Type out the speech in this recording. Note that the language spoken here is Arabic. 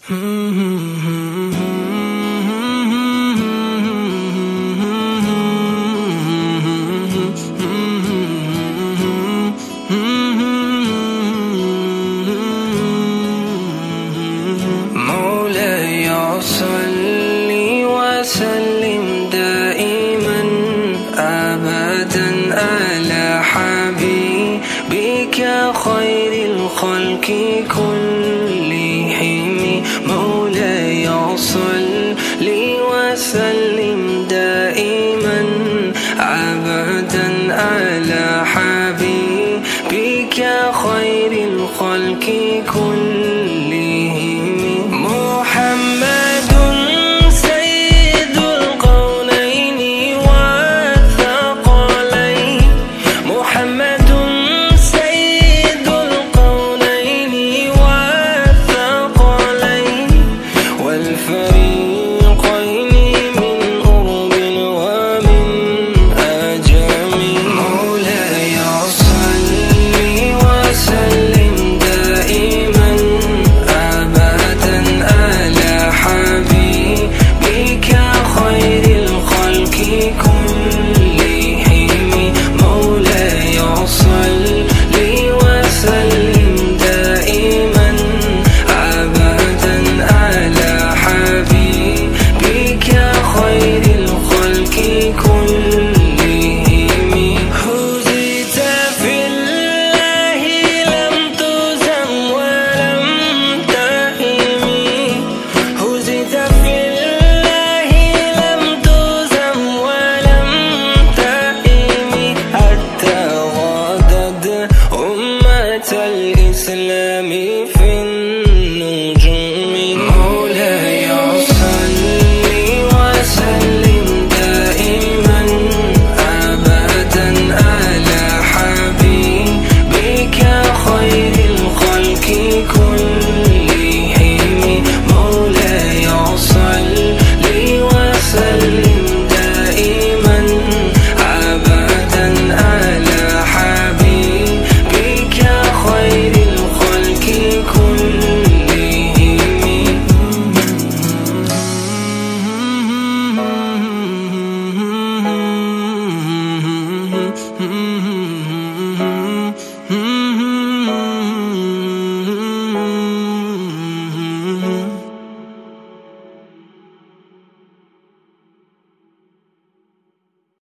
مولاي صل وسلم دائما أبدا على حبيبك خير الخلق كلهم. مولاي صل وسلم دائما أبدا على حبيبك خير الخلق كلهم. محمد سيد القولين والثقلين، محمد سيد القولين والثقلين والفريقين من أرب ومن أجم. مولاي صل وسلم دائما أبدا على حبيبك خير الخلق كلهم. مولاي صل وسلم دائما أبدا على حبيبك خير الخلق كلهم. هزيت في الله لم تزم ولم تهم، هزيت في الله لم تزم ولم تهم، حتى غادت أمة الإسلام في النجوم. مولاي صل وسلم دائما أبدا على حبيبك خير الخلق كلهم. مولاي صل وسلم دائما أبدا على حبيبك خير الخلق كلهم.